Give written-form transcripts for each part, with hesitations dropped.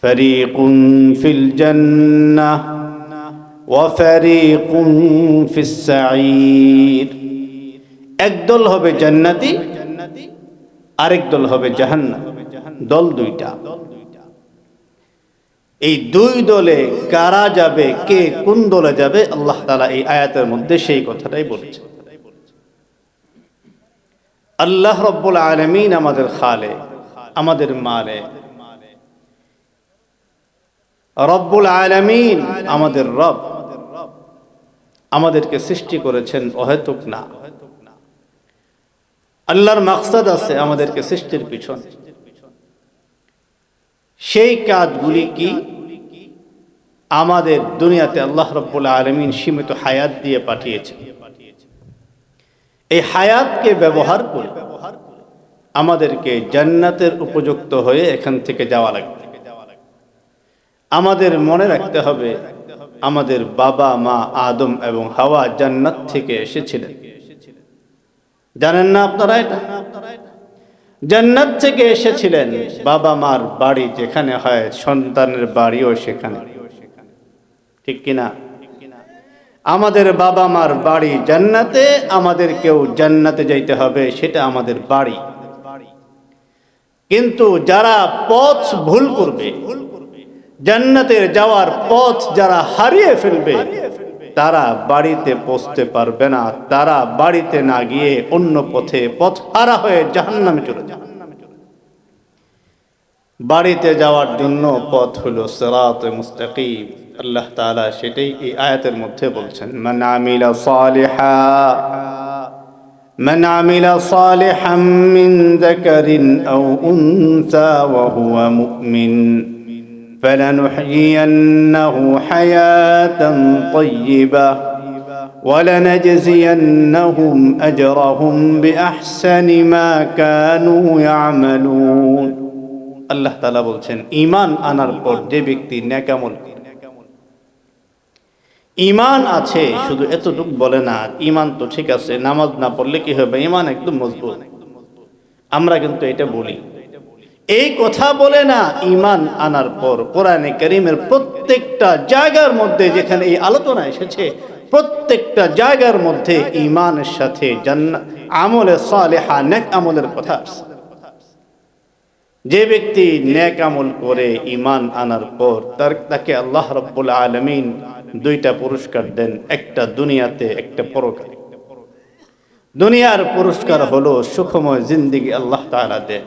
ফারীকুন feel জান্নাহ ওয়া ফারীকুন ফিস সাঈর। একদল হবে জান্নাতি, আরেক দল হবে জাহান্নাম। দল দুইটা। এই দুই দলে কারা যাবে, কে কোন দলে যাবে, আল্লাহ তাআলা এই আয়াতের মধ্যে সেই কথাটাই বলেছেন। আল্লাহ রাব্বুল আলামিন আমাদের খালেক, আমাদের মালিক। রব্বুল আলামিন আমাদের রব, আমাদেরকে সৃষ্টি করেছেন অহেতুক না। আল্লাহর মাকসাদ আছে আমাদেরকে সৃষ্টির পিছনে। সেই কাজগুলি কি? আমাদের দুনিয়াতে আল্লাহ রাব্বুল আলামিন সীমিত হায়াত দিয়ে পাঠিয়েছেন। এই হায়াতকে ব্যবহার করে আমাদেরকে জান্নাতের উপযুক্ত হয়ে এখান থেকে যাওয়া লাগবে। আমাদের মনে রাখতে হবে, আমাদের বাবা মা আদম এবং হাওয়া জান্নাত থেকে এসেছিলেন। জানেন না আপনারা এটা? জান্নাত থেকে এসেছিলেন। বাবা মার বাড়ি যেখানে হয়, সন্তানের বাড়িও সেখানে, ঠিক কিনা? আমাদের বাবা মার বাড়ি জান্নাতে, আমাদেরকেও জান্নাতে যাইতে হবে, সেটা আমাদের বাড়ি। কিন্তু যারা পথ ভুল করবে, জান্নাতের যাওয়ার পথ যারা হারিয়ে ফেলবে, তারা বাড়িতে পৌঁছতে পারবে না। তারা বাড়িতে না গিয়ে অন্য পথে পথ হারা হয়ে জাহান্নামে চলে যাবে। বাড়িতে যাওয়ার জন্য পথ হলো সিরাতে মুস্তাকিম। আল্লাহ তাআলা সেটাই এই আয়াতের মধ্যে বলছেন, মান আমিলা সালিহাম মিন যাকারিন আও উনসা ওয়া হুয়া মুমিন فلنحيينه حياة طيبة ولنجزينهم أجرهم بأحسن ما كانوا يعملون। আল্লাহ তাআলা বলছেন, ঈমান আনার পর যে ব্যক্তি নেক আমল, ঈমান আছে শুধু এতটুকু বলে না, ঈমান তো ঠিক আছে, নামাজ না পড়লে কি হবে, ঈমান একদম মজবুত। আমরা কিন্তু এটা বলি, এই কথা বলে না। ঈমান আনার পর কোরআনে কারীমের প্রত্যেকটা জায়গার মধ্যে যেখানে এই আলোচনা এসেছে, প্রত্যেকটা জায়গার মধ্যে ঈমানের সাথে জান্নাত, আমলে সালেহা, নেক আমলের কথা আছে। যে ব্যক্তি নেক আমল করে ঈমান আনার পর তাকে আল্লাহ রাব্বুল আলামিন দুইটা পুরস্কার দেন, একটা দুনিয়াতে, একটা পরকালে। দুনিয়ার পুরস্কার হলো সুখময় জিন্দেগি আল্লাহ তাআলা দেন,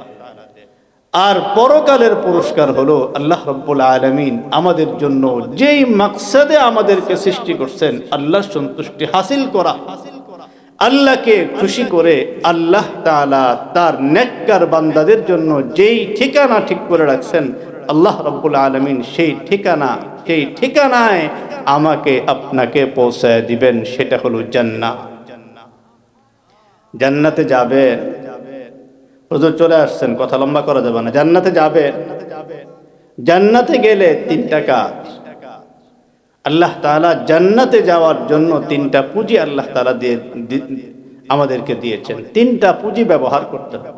আর পরকালের পুরস্কার হলো আল্লাহ রাব্বুল আলামিন আমাদের জন্য যেই মাকসাদে আমাদেরকে সৃষ্টি করছেন, আল্লাহর সন্তুষ্টি হাসিল করা, আল্লাহকে খুশি করে আল্লাহ তাআলা তার নেককার বান্দাদের জন্য যেই ঠিকানা ঠিক করে রাখছেন, আল্লাহ রাব্বুল আলামিন সেই ঠিকানায় আমাকে আপনাকে পৌঁছায় দিবেন। সেটা হলো জান্নাত। জান্নাতে যাবেন। হুজুর চলে আসছেন, কথা লম্বা করা যাবে না। জান্নাতে যাবেন। জান্নাতে গেলে তিনটা কাজ আল্লাহ তাআলা জান্নাতে যাওয়ার জন্য তিনটা পুঁজি আল্লাহ তাআলা দিয়ে আমাদেরকে দিয়েছেন। তিনটা পুঁজি ব্যবহার করতে হবে।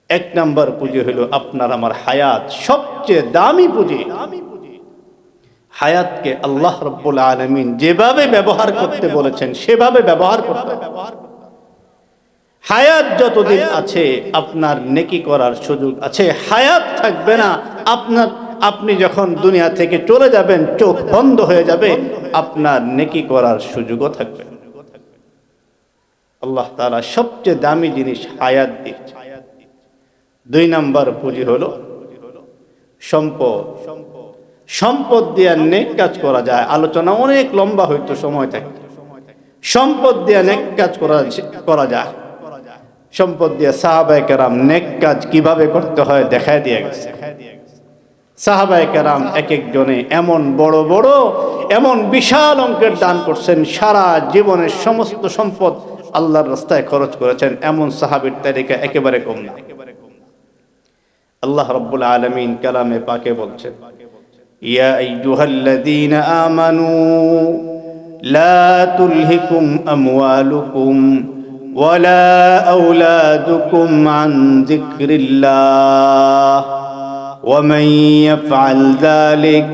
এক নাম্বার পুঁজি হলো আপনার আমার হায়াত, সবচেয়ে দামি পুঁজি। হায়াতকে আল্লাহ রাব্বুল আলামিন যেভাবে ব্যবহার করতে বলেছেন সেভাবে ব্যবহার করতে হবে। হায়াত যতদিন আছে আপনার নেকি করার সুযোগ আছে। হায়াত থাকবে না, আপনি যখন দুনিয়া থেকে চলে যাবেন, চোখ বন্ধ হয়ে যাবে, আপনার নেকি করার সুযোগও থাকবে। আল্লাহ তাআলা সবচেয়ে দামি জিনিস হায়াত দিয়েছে। দুই নাম্বার পুঁজি হলো সম্পদ। সম্পদ দিয়ে নেক কাজ করা যায়। আলোচনা অনেক লম্বা হইতো, সময় থাকে। সম্পদ দিয়ে নেক কাজ করা যায়। সম্পদ দিয়ে সাহাবায়ে কেরাম নেক কাজ কিভাবে করতে হয় দেখায় দিয়ে গেছে। সাহাবায়ে কেরাম এক একজনে এমন বড় বড়, এমন বিশাল অঙ্কের দান করছেন, সারা জীবনের সমস্ত সম্পদ আল্লাহর রাস্তায় খরচ করেছেন। এমন সাহাবীর তালিকা একেবারে কম না। আল্লাহ রাব্বুল আলামিন কালামে পাকে বলছেন, ইয়া আইয়ুহাল্লাযীনা আমানু লা তুলহিকুম আমওয়ালুকুম ওয়ালা আওলাদুকুম আন যিকরিল্লাহ ومن يفعل ذلك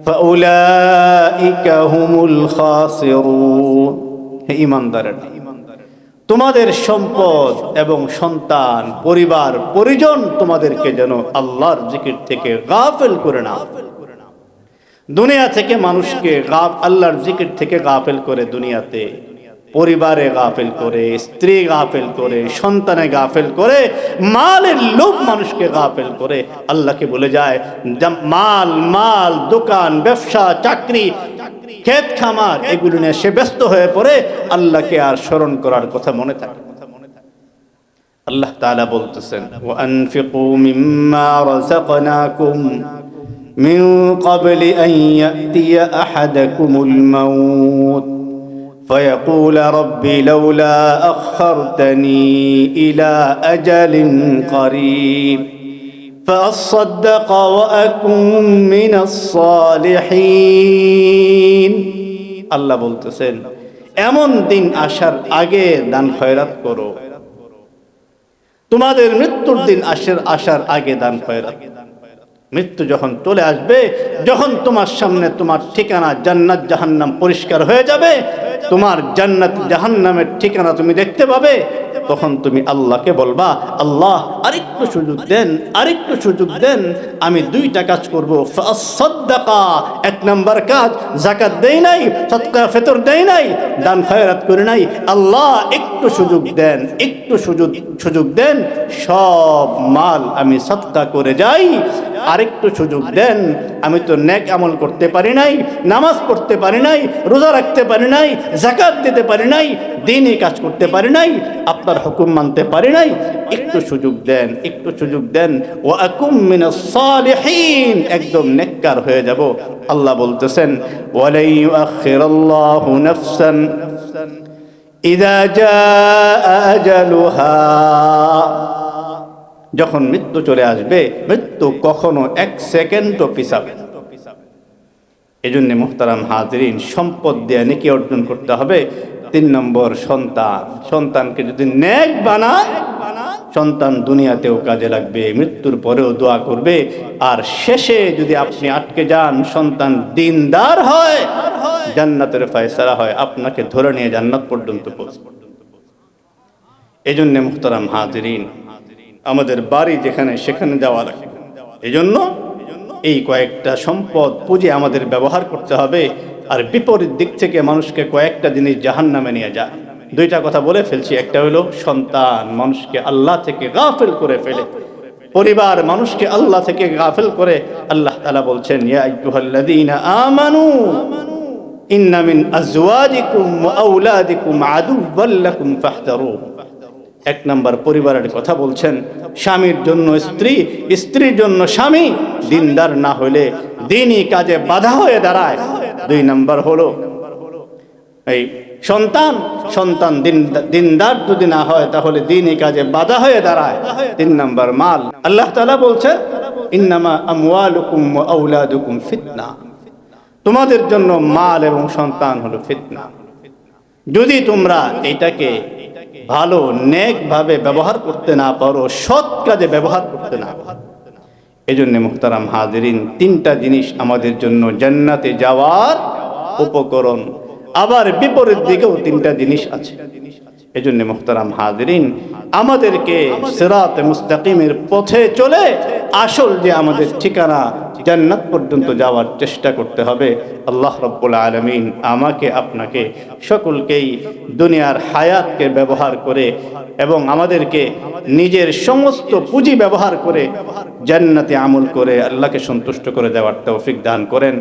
فأولئك هم الخاسرون। হে ঈমানদারেরা, তোমাদের সম্পদ এবং সন্তান, পরিবার, পরিজন তোমাদেরকে যেন আল্লাহর জিকির থেকে গাফেল করে না। দুনিয়া থেকে মানুষকে আল্লাহর জিকির থেকে গাফেল করে, দুনিয়াতে পরিবারে গাফেল করে, স্ত্রী গাফেল করে, সন্তানে গাফেল করে, মালের লোভ মানুষকে গাফেল করে। আল্লাহকে বলে যায় মাল, দোকান, ব্যবসা, চাকরি, ক্ষেত খামার, এগুলো নিয়ে সে ব্যস্ত হয়ে পড়ে, আল্লাহকে আর স্মরণ করার কথা মনে থাকে। আল্লাহ তাআলা বলতেছেন ওয়ানফিকু মিম্মা রাযাকনাকুম মিন ক্বাবলি আন ইয়াতিয়া আহাদাকুমুল মাউত فيقول ربي لولا أخرتني إلى أجل قريب فأصدق وأكن من الصالحين। আল্লাহ বলতেছেন এমন দিন আসার আগে দান খয়রাত করো, তোমাদের মৃত্যুর দিন আসার আগে দান খয়রাত। মৃত্যু যখন চলে আসবে, যখন তোমার সামনে তোমার ঠিকানা জান্নাত জাহান্নাম পরিষ্কার হয়ে যাবে, তোমার জান্নাত জাহান্নামের ঠিকানা তুমি দেখতে পাবে, তখন তুমি আল্লাহকে বলবা আল্লাহ আরেকটু সুযোগ দেন, আরেকটু সুযোগ দেন, আমি 2টা কাজ করব। ফাসাদদাকা, 1 নাম্বার কাজ, যাকাত দেই নাই, সদকা ফিতর দেই নাই, দান খয়রাত করে নাই, আল্লাহ একটু সুযোগ দেন, একটু সুযোগ দেন, সব মাল আমি সদকা করে যাই। আরেকটু সুযোগ দেন, আমি তো নেক আমল করতে পারি নাই, নামাজ পড়তে পারি নাই, রোজা রাখতে পারি নাই, যাকাত দিতে পারি নাই, দ্বীনি কাজ করতে পারি নাই, আপনার হুকুম মানতে পারি নাই, একটু সুযোগ দেন, একটু সুযোগ দেন। ওয়া আকুম মিনাস সালিহিন, একদম নেককার হয়ে যাব। আল্লাহ বলতেছেন ওয়ালা ইউআখিরুল্লাহু নাফসান ইযা জাআ আজালুহা, যখন মৃত্যু চলে আসবে, মৃত্যু কখনো 1 সেকেন্ডও পিছাবে না। এজন্য মুহতারাম হাজিরিন, সম্পদ দিয়ে নেকি অর্জন করতে হবে। 3 নম্বর সন্তান, সন্তানকে যদি নেক বানান, সন্তান দুনিয়াতেও কাজে লাগবে, মৃত্যুর পরেও দোয়া করবে। আর শেষে যদি আপনি আটকে যান, সন্তান দিনদার হয়, জান্নাতের ফয়সালা হয়, আপনাকে ধরে নিয়ে জান্নাত পর্যন্ত পৌঁছবে। এজন্য মুহতারাম হাজিরিন, আমাদের বাড়ি যেখানে সেখানে যাওয়া লাগে। এজন্য এই কয়েকটা সম্পদ পুঁজি আমাদের ব্যবহার করতে হবে। আর বিপরীত দিক থেকে মানুষকে কয়েকটা জিনিস জাহান্নামে নিয়ে যায়। 2টা কথা বলে ফেলছি। একটা হলো সন্তান মানুষকে আল্লাহ থেকে গাফেল করে ফেলে, পরিবার মানুষকে আল্লাহ থেকে গাফেল করে। আল্লাহ তাআলা বলছেন ইয়া আইয়ুহাল্লাযীনা আমানু ইন্না মিন আজওয়াজিকুম ওয়া আওলাদিকুম আদুওয়াল লাকুম ফাহযারুহু। 1 নাম্বার পরিবারের কথা বলছেন, স্বামীর জন্য স্ত্রী, স্ত্রীর জন্য স্বামী দিনদার না হলে দ্বীনি কাজে বাধা হয়ে দাঁড়ায়। 2 নাম্বার হলো এই সন্তান দিনদার যদি না হয় তাহলে দ্বীনি কাজে বাধা হয়ে দাঁড়ায়। 3 নাম্বার মাল। আল্লাহ তাআলা বলছেন ইন্নামা আমওয়ালুকুম ওয়া আওলাদুকুম ফিতনা, তোমাদের জন্য মাল এবং সন্তান হলো ফিতনা। যদি তোমরা এটাকে ভালো নেক ভাবে ব্যবহার করতে না পারো, সৎ কাজে ব্যবহার করতে না পারো, এজন্য মুহতারাম হাজিরিন 3টা জিনিস আমাদের জন্য জান্নাতে যাওয়ার উপকরণ। আবার বিপরীত দিকেও 3টা জিনিস আছে। এজন্য মুহতারাম হাজিরিন, আমাদেরকে সিরাতে মুস্তাকিমের পথে চলে আসল যে আমাদের ঠিকানা জান্নাত পর্যন্ত যাওয়ার চেষ্টা করতে হবে। আল্লাহ রাব্বুল আলামিন আমাকে আপনাকে সকলকেই দুনিয়ার হায়াতকে ব্যবহার করে এবং আমাদেরকে নিজের সমস্ত পুঁজি ব্যবহার করে জান্নাতে আমল করে আল্লাহকে সন্তুষ্ট করে দেওয়ার তৌফিক দান করেন।